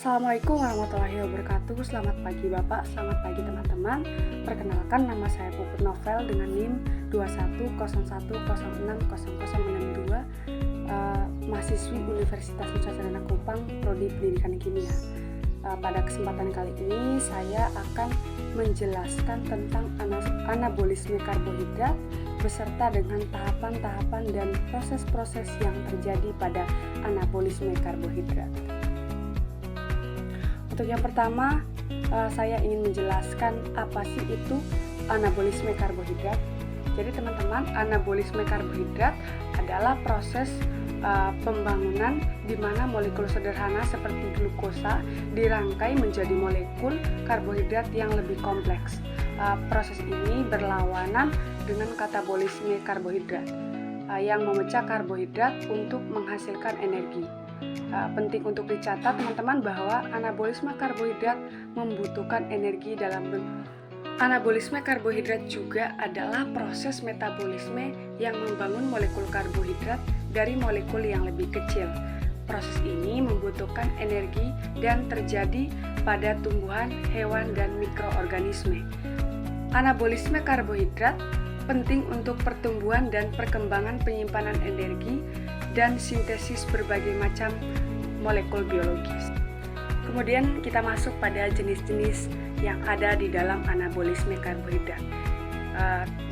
Assalamualaikum warahmatullahi wabarakatuh. Selamat pagi Bapak, selamat pagi teman-teman. Perkenalkan, nama saya Puput Novel dengan NIM 2101060062, mahasiswi Universitas Nusa Cendana Kupang, Prodi Pendidikan Kimia. Pada kesempatan kali ini saya akan menjelaskan tentang anabolisme karbohidrat beserta dengan tahapan-tahapan dan proses-proses yang terjadi pada anabolisme karbohidrat. Untuk yang pertama, saya ingin menjelaskan apa sih itu anabolisme karbohidrat. Jadi teman-teman, anabolisme karbohidrat adalah proses pembangunan di mana molekul sederhana seperti glukosa dirangkai menjadi molekul karbohidrat yang lebih kompleks. Proses ini berlawanan dengan katabolisme karbohidrat yang memecah karbohidrat untuk menghasilkan energi. Penting untuk dicatat teman-teman bahwa anabolisme karbohidrat membutuhkan energi dalam bentuk. Anabolisme karbohidrat juga adalah proses metabolisme yang membangun molekul karbohidrat dari molekul yang lebih kecil. Proses ini membutuhkan energi dan terjadi pada tumbuhan, hewan, dan mikroorganisme. Anabolisme karbohidrat penting untuk pertumbuhan dan perkembangan penyimpanan energi dan sintesis berbagai macam molekul biologis. Kemudian kita masuk pada jenis-jenis yang ada di dalam anabolisme karbohidrat.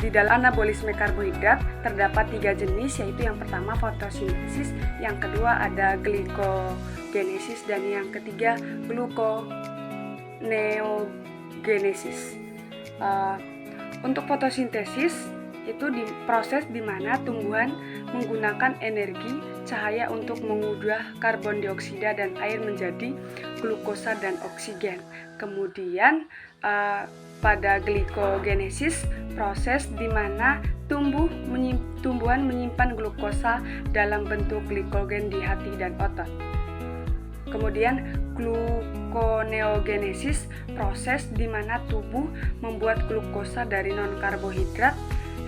Di dalam anabolisme karbohidrat terdapat 3 jenis, yaitu yang pertama fotosintesis, yang kedua ada glikogenesis, dan yang ketiga gluconeogenesis. Untuk fotosintesis itu proses di mana tumbuhan menggunakan energi cahaya untuk mengubah karbon dioksida dan air menjadi glukosa dan oksigen. Kemudian pada glikogenesis, proses di mana tumbuhan menyimpan glukosa dalam bentuk glikogen di hati dan otot. Kemudian gluconeogenesis, proses di mana tubuh membuat glukosa dari non-karbohidrat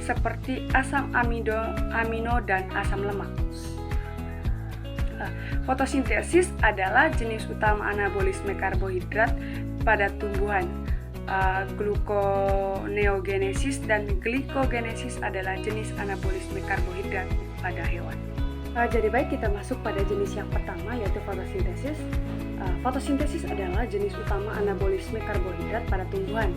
seperti asam amino dan asam lemak. Fotosintesis adalah jenis utama anabolisme karbohidrat pada tumbuhan. Gluconeogenesis dan glikogenesis adalah jenis anabolisme karbohidrat pada hewan. Jadi baik, kita masuk pada jenis yang pertama, yaitu fotosintesis. Fotosintesis adalah jenis utama anabolisme karbohidrat pada tumbuhan.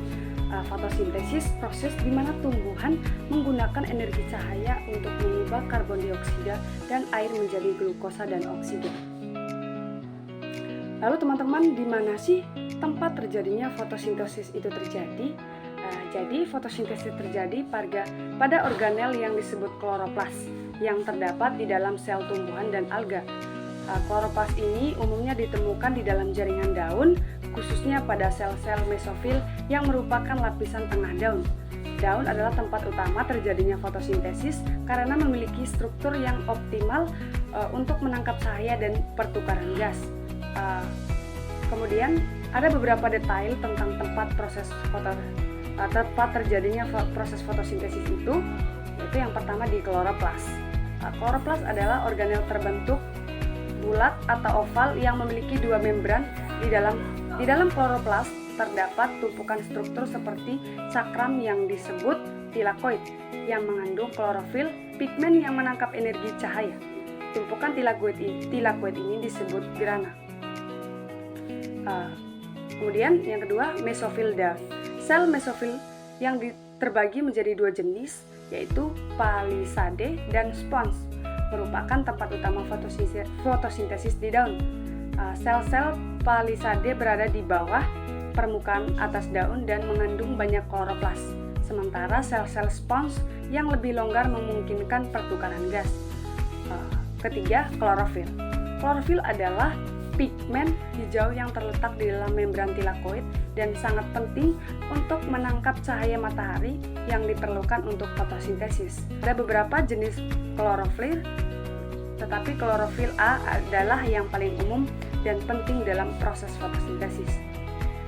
Fotosintesis proses di mana tumbuhan menggunakan energi cahaya untuk mengubah karbon dioksida dan air menjadi glukosa dan oksigen. Lalu teman-teman, di mana sih tempat terjadinya fotosintesis itu terjadi? Jadi fotosintesis terjadi pada organel yang disebut kloroplas yang terdapat di dalam sel tumbuhan dan alga. Kloroplas ini umumnya ditemukan di dalam jaringan daun, khususnya pada sel-sel mesofil yang merupakan lapisan tengah daun. Daun adalah tempat utama terjadinya fotosintesis karena memiliki struktur yang optimal untuk menangkap cahaya dan pertukaran gas. Kemudian ada beberapa detail tentang tempat terjadinya proses fotosintesis itu, yaitu yang pertama di kloroplas. Kloroplas adalah organel terbentuk bulat atau oval yang memiliki 2 membran. Di dalam kloroplas terdapat tumpukan struktur seperti cakram yang disebut tilakoid yang mengandung klorofil, pigmen yang menangkap energi cahaya. Tumpukan tilakoid ini disebut grana. Kemudian yang kedua, mesofil daun. Sel mesofil yang terbagi menjadi 2 jenis, yaitu palisade dan spons, merupakan tempat utama fotosintesis di daun. Sel-sel palisade berada di bawah permukaan atas daun dan mengandung banyak kloroplas, sementara sel-sel spons yang lebih longgar memungkinkan pertukaran gas. Ketiga, klorofil. Klorofil adalah pigmen hijau yang terletak di dalam membran tilakoid dan sangat penting untuk menangkap cahaya matahari yang diperlukan untuk fotosintesis. Ada beberapa jenis klorofil, tetapi klorofil A adalah yang paling umum dan penting dalam proses fotosintesis.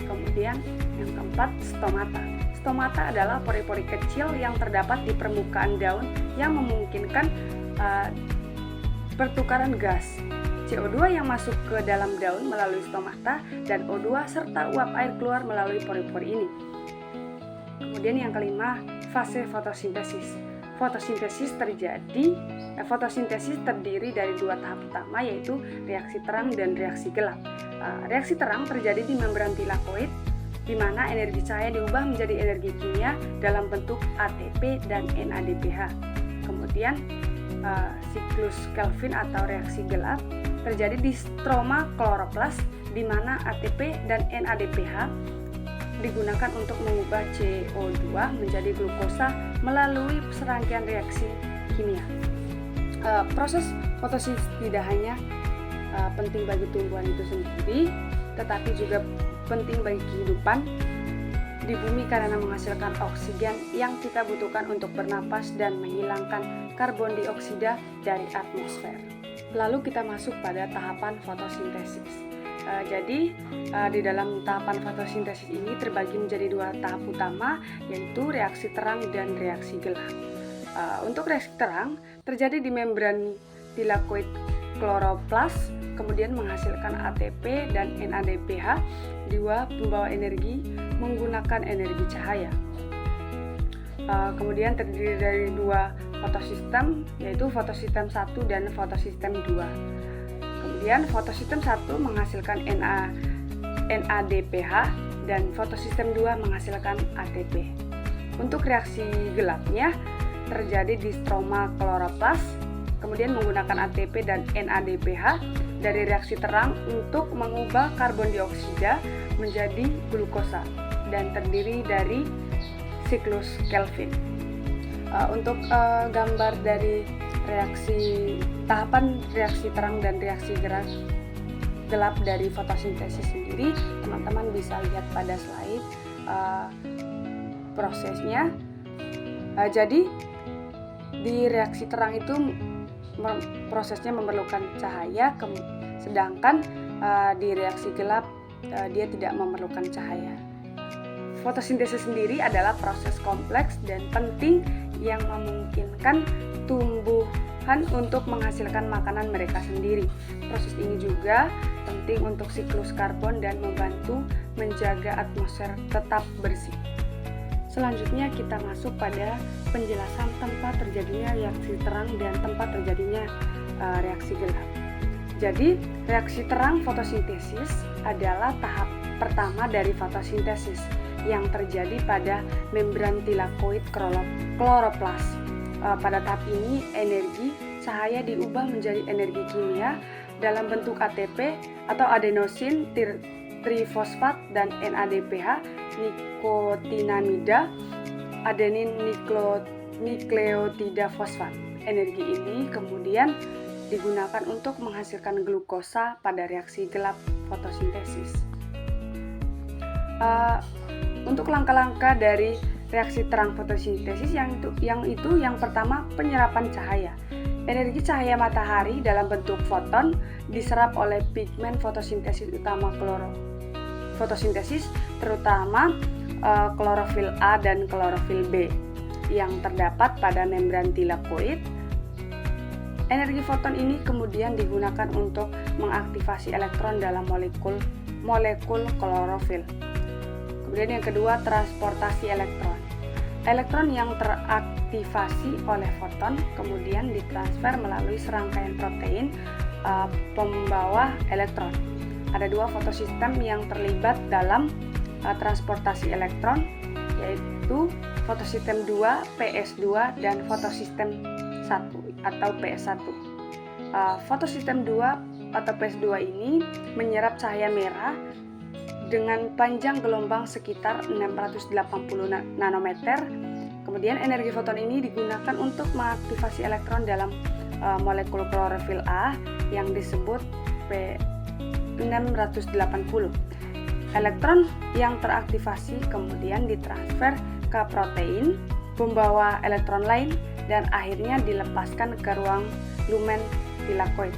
Kemudian yang keempat, stomata. Stomata adalah pori-pori kecil yang terdapat di permukaan daun yang memungkinkan pertukaran gas. CO2 yang masuk ke dalam daun melalui stomata, dan O2 serta uap air keluar melalui pori-pori ini. Kemudian yang kelima, fase fotosintesis. Fotosintesis terdiri dari dua tahap utama, yaitu reaksi terang dan reaksi gelap. Reaksi terang terjadi di membran tilakoid, di mana energi cahaya diubah menjadi energi kimia dalam bentuk ATP dan NADPH. Kemudian siklus Kelvin atau reaksi gelap terjadi di stroma kloroplas, di mana ATP dan NADPH digunakan untuk mengubah CO2 menjadi glukosa melalui serangkaian reaksi kimia. Proses fotosintesis tidak hanya penting bagi tumbuhan itu sendiri, tetapi juga penting bagi kehidupan di bumi karena menghasilkan oksigen yang kita butuhkan untuk bernapas dan menghilangkan karbon dioksida dari atmosfer. Lalu kita masuk pada tahapan fotosintesis. Jadi di dalam tahapan fotosintesis ini terbagi menjadi dua tahap utama, yaitu reaksi terang dan reaksi gelap. Untuk reaksi terang terjadi di membran tilakoid kloroplas, kemudian menghasilkan ATP dan NADPH, dua pembawa energi menggunakan energi cahaya. Kemudian terdiri dari dua fotosistem, yaitu fotosistem 1 dan fotosistem 2. Kemudian fotosistem 1 menghasilkan NADPH dan fotosistem 2 menghasilkan ATP. Untuk reaksi gelapnya terjadi di stroma kloroplas, kemudian menggunakan ATP dan NADPH dari reaksi terang untuk mengubah karbon dioksida menjadi glukosa dan terdiri dari siklus Kelvin. Untuk gambar dari tahapan reaksi terang dan reaksi gelap dari fotosintesis sendiri, teman-teman bisa lihat pada slide prosesnya. Jadi di reaksi terang itu prosesnya memerlukan cahaya, sedangkan di reaksi gelap dia tidak memerlukan cahaya. Fotosintesis sendiri adalah proses kompleks dan penting yang memungkinkan tumbuhan untuk menghasilkan makanan mereka sendiri. Proses ini juga penting untuk siklus karbon dan membantu menjaga atmosfer tetap bersih. Selanjutnya kita masuk pada penjelasan tempat terjadinya reaksi terang dan tempat terjadinya reaksi gelap. Jadi, reaksi terang fotosintesis adalah tahap pertama dari fotosintesis yang terjadi pada membran tilakoid kloroplas. Pada tahap ini, energi cahaya diubah menjadi energi kimia dalam bentuk ATP atau adenosin trifosfat dan NADPH nikotinamida adenin nukleotida fosfat. Energi ini kemudian digunakan untuk menghasilkan glukosa pada reaksi gelap fotosintesis. Untuk langkah-langkah dari reaksi terang fotosintesis yang pertama, penyerapan cahaya. Energi cahaya matahari dalam bentuk foton diserap oleh pigmen fotosintesis utama fotosintesis, terutama klorofil A dan klorofil B yang terdapat pada membran tilakoid. Energi foton ini kemudian digunakan untuk mengaktifasi elektron dalam molekul klorofil. Kemudian yang kedua, transportasi elektron. Elektron yang teraktivasi oleh foton kemudian ditransfer melalui serangkaian protein pembawa elektron. Ada dua fotosistem yang terlibat dalam transportasi elektron, yaitu fotosistem 2 PS2 dan fotosistem 1 atau PS1. Fotosistem 2 atau PS2 ini menyerap cahaya merah dengan panjang gelombang sekitar 680 nanometer. Kemudian energi foton ini digunakan untuk mengaktifasi elektron dalam molekul klorofil A yang disebut P680. Elektron yang teraktivasi kemudian ditransfer ke protein pembawa elektron lain dan akhirnya dilepaskan ke ruang lumen tilakoid.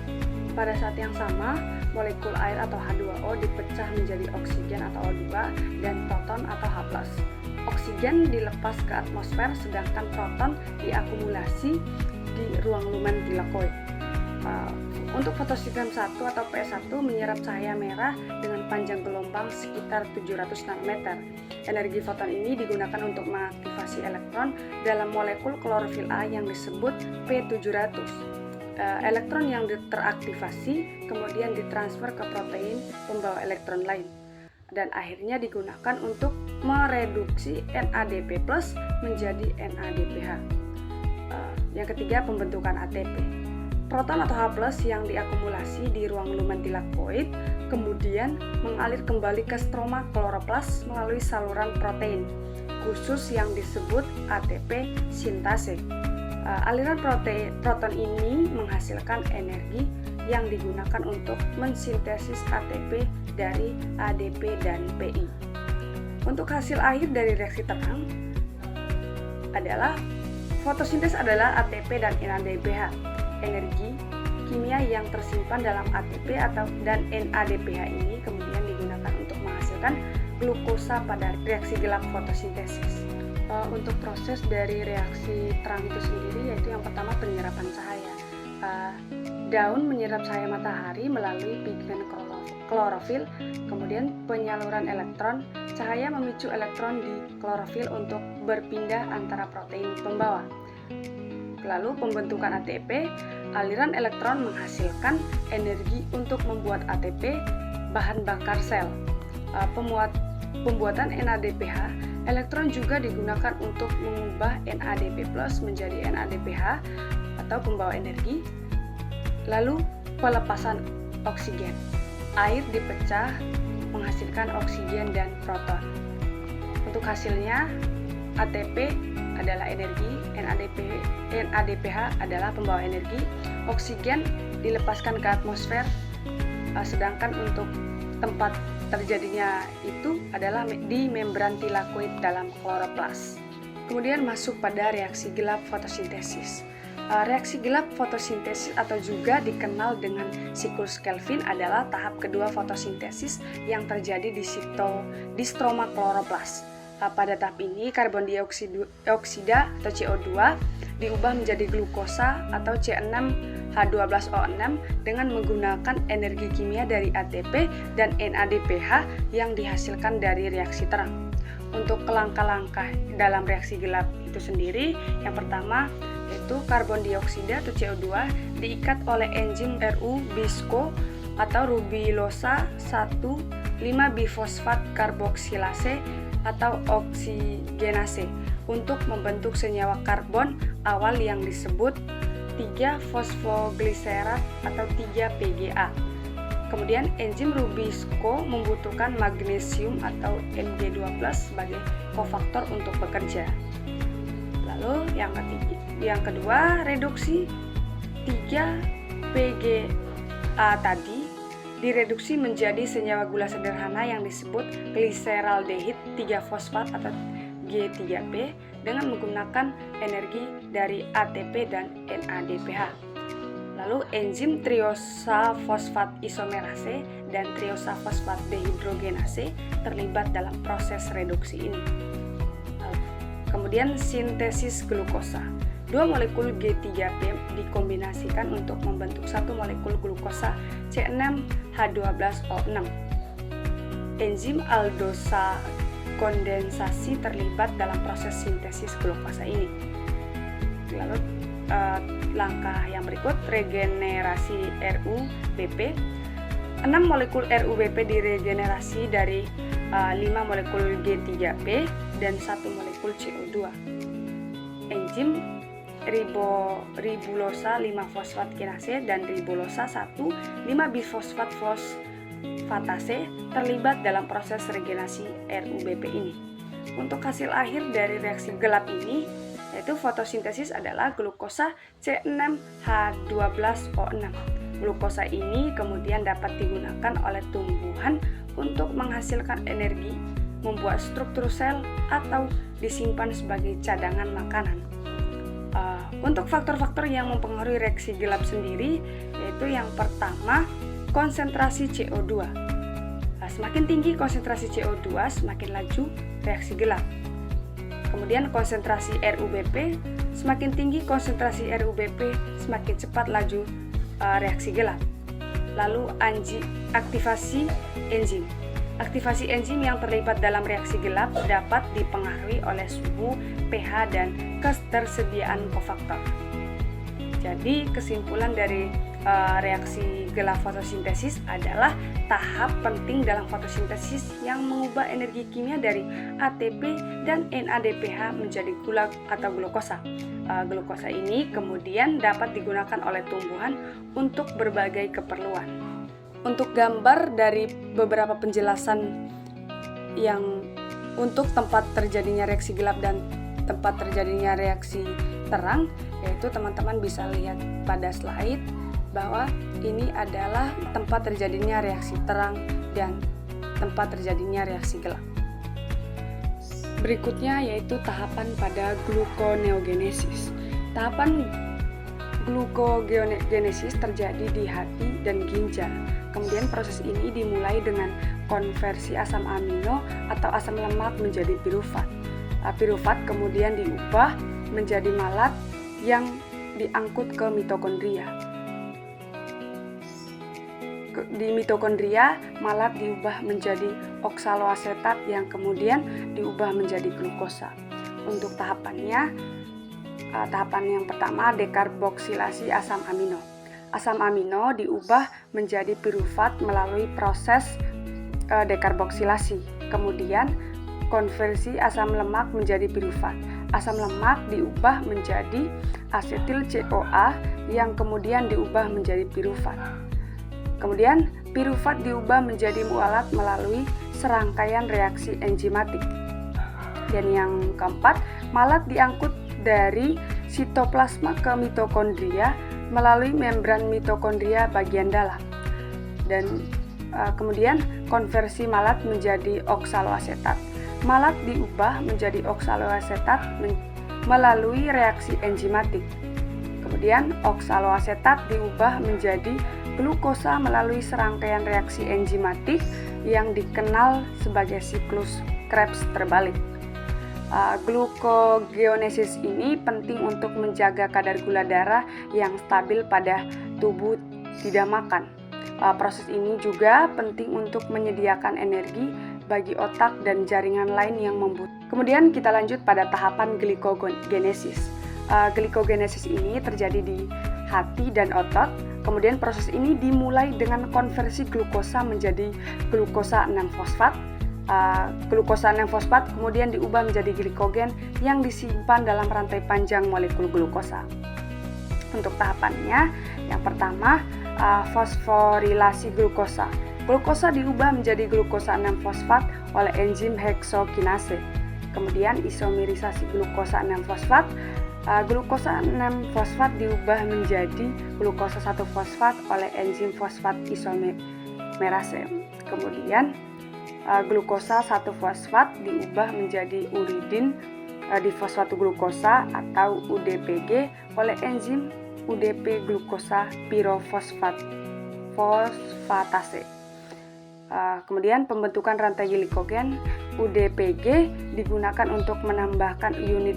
Pada saat yang sama, molekul air atau H2O dipecah menjadi oksigen atau O2 dan proton atau H+. Oksigen dilepas ke atmosfer sedangkan proton diakumulasi di ruang lumen tilakoid. Untuk fotosistem 1 atau PS1 menyerap cahaya merah dengan panjang gelombang sekitar 700 nanometer. Energi foton ini digunakan untuk mengaktifasi elektron dalam molekul klorofil A yang disebut P700. Elektron yang teraktivasi kemudian ditransfer ke protein pembawa elektron lain dan akhirnya digunakan untuk mereduksi NADP+ menjadi NADPH. Yang ketiga, pembentukan ATP. Proton atau H+ yang diakumulasi di ruang lumen tilakoid kemudian mengalir kembali ke stroma kloroplas melalui saluran protein khusus yang disebut ATP sintase. Aliran proton ini menghasilkan energi yang digunakan untuk mensintesis ATP dari ADP dan PI. Untuk hasil akhir dari reaksi terang adalah fotosintes adalah ATP dan NADPH. Energi kimia yang tersimpan dalam ATP dan NADPH ini kemudian digunakan untuk menghasilkan glukosa pada reaksi gelap fotosintesis. Untuk proses dari reaksi terang itu sendiri yaitu yang pertama penyerapan cahaya. Daun menyerap cahaya matahari melalui pigmen klorofil, kemudian penyaluran elektron. Cahaya memicu elektron di klorofil untuk berpindah antara protein pembawa. Lalu pembentukan ATP, aliran elektron menghasilkan energi untuk membuat ATP, bahan bakar sel. Pembuatan NADPH, elektron juga digunakan untuk mengubah NADP+ menjadi NADPH atau pembawa energi. Lalu pelepasan oksigen, air dipecah menghasilkan oksigen dan proton. Untuk hasilnya ATP adalah energi, NADPH adalah pembawa energi, oksigen dilepaskan ke atmosfer, sedangkan untuk tempat terjadinya itu adalah di membran tilakoid dalam kloroplas. Kemudian masuk pada reaksi gelap fotosintesis. Reaksi gelap fotosintesis atau juga dikenal dengan siklus Kelvin adalah tahap kedua fotosintesis yang terjadi di stroma kloroplas. Pada tahap ini karbon dioksida atau CO2 diubah menjadi glukosa atau C6H12O6 dengan menggunakan energi kimia dari ATP dan NADPH yang dihasilkan dari reaksi terang. Untuk langkah-langkah dalam reaksi gelap itu sendiri, yang pertama yaitu karbon dioksida atau CO2 diikat oleh enzim RU-BISCO atau rubilosa 1,5-bifosfat karboksilase atau oksigenase untuk membentuk senyawa karbon awal yang disebut 3-fosfogliserat atau 3-PGA. Kemudian enzim RU-BISCO membutuhkan magnesium atau Mg2+ sebagai kofaktor untuk bekerja. Lalu yang kedua, reduksi 3-PGA tadi direduksi menjadi senyawa gula sederhana yang disebut gliseraldehid 3-fosfat atau G3P dengan menggunakan energi dari ATP dan NADPH. Lalu enzim triosa fosfat isomerase dan triosa fosfat dehidrogenase terlibat dalam proses reduksi ini. Kemudian sintesis glukosa. Dua molekul G3P dikombinasikan untuk membentuk satu molekul glukosa C6H12O6. Enzim aldosa kondensasi terlibat dalam proses sintesis glukosa ini. Lalu langkah yang berikut, regenerasi RuBP. 6 molekul RuBP diregenerasi dari 5 molekul G3P dan 1 molekul CO2. Enzim ribulosa 5-fosfat kinase dan ribulosa 1,5-bifosfat fosfatase terlibat dalam proses regenerasi RuBP ini. Untuk hasil akhir dari reaksi gelap ini yaitu fotosintesis adalah glukosa C6H12O6. Glukosa ini kemudian dapat digunakan oleh tumbuhan untuk menghasilkan energi, membuat struktur sel, atau disimpan sebagai cadangan makanan. Untuk faktor-faktor yang mempengaruhi reaksi gelap sendiri, yaitu yang pertama, konsentrasi CO2. Semakin tinggi konsentrasi CO2, semakin laju reaksi gelap. Kemudian konsentrasi RuBP, semakin tinggi konsentrasi RuBP, semakin cepat laju reaksi gelap. Lalu aktivasi enzim. Aktivasi enzim yang terlibat dalam reaksi gelap dapat dipengaruhi oleh suhu, pH, dan ketersediaan kofaktor. Jadi kesimpulan dari reaksi gelap fotosintesis adalah tahap penting dalam fotosintesis yang mengubah energi kimia dari ATP dan NADPH menjadi gula atau glukosa. Glukosa ini kemudian dapat digunakan oleh tumbuhan untuk berbagai keperluan. Untuk gambar dari beberapa penjelasan yang untuk tempat terjadinya reaksi gelap dan tempat terjadinya reaksi terang, yaitu teman-teman bisa lihat pada slide bahwa ini adalah tempat terjadinya reaksi terang dan tempat terjadinya reaksi gelap. Berikutnya yaitu tahapan pada gluconeogenesis. Tahapan gluconeogenesis terjadi di hati dan ginjal. Kemudian proses ini dimulai dengan konversi asam amino atau asam lemak menjadi pirufat. Pirufat kemudian diubah menjadi malat yang diangkut ke mitokondria. Di mitokondria, malat diubah menjadi oksaloasetat yang kemudian diubah menjadi glukosa. Untuk tahapannya, tahapan yang pertama dekarboksilasi asam amino. Asam amino diubah menjadi pirufat melalui proses dekarboksilasi. Kemudian konversi asam lemak menjadi pirufat. Asam lemak diubah menjadi asetil CoA yang kemudian diubah menjadi pirufat. Kemudian pirufat diubah menjadi mualat melalui serangkaian reaksi enzimatik. Dan yang keempat, malat diangkut dari sitoplasma ke mitokondria melalui membran mitokondria bagian dalam. Dan kemudian konversi malat menjadi oksaloasetat. Malat diubah menjadi oksaloasetat melalui reaksi enzimatik. Kemudian oksaloasetat diubah menjadi glukosa melalui serangkaian reaksi enzimatik yang dikenal sebagai siklus Krebs terbalik. Glucogenesis ini penting untuk menjaga kadar gula darah yang stabil pada tubuh tidak makan. Proses ini juga penting untuk menyediakan energi bagi otak dan jaringan lain yang membutuhkan. Kemudian kita lanjut pada tahapan glikogenesis. Glikogenesis ini terjadi di hati dan otot. Kemudian proses ini dimulai dengan konversi glukosa menjadi glukosa 6-fosfat. Glukosa 6-fosfat kemudian diubah menjadi glikogen yang disimpan dalam rantai panjang molekul glukosa. Untuk tahapannya, yang pertama fosforilasi glukosa. Glukosa diubah menjadi glukosa 6-fosfat oleh enzim heksokinase. Kemudian isomerisasi glukosa 6-fosfat. Glukosa 6-fosfat diubah menjadi glukosa 1-fosfat oleh enzim fosfat isomerase. Kemudian glukosa 1-fosfat diubah menjadi uridin difosfat glukosa atau UDPG oleh enzim UDP glukosa pirofosfatase. Kemudian pembentukan rantai glikogen UDPG digunakan untuk menambahkan unit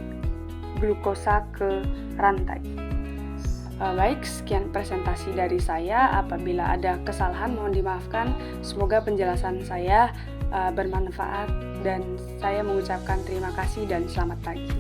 glukosa ke rantai. Baik, sekian presentasi dari saya. Apabila ada kesalahan mohon dimaafkan. Semoga penjelasan saya bermanfaat dan saya mengucapkan terima kasih dan selamat pagi.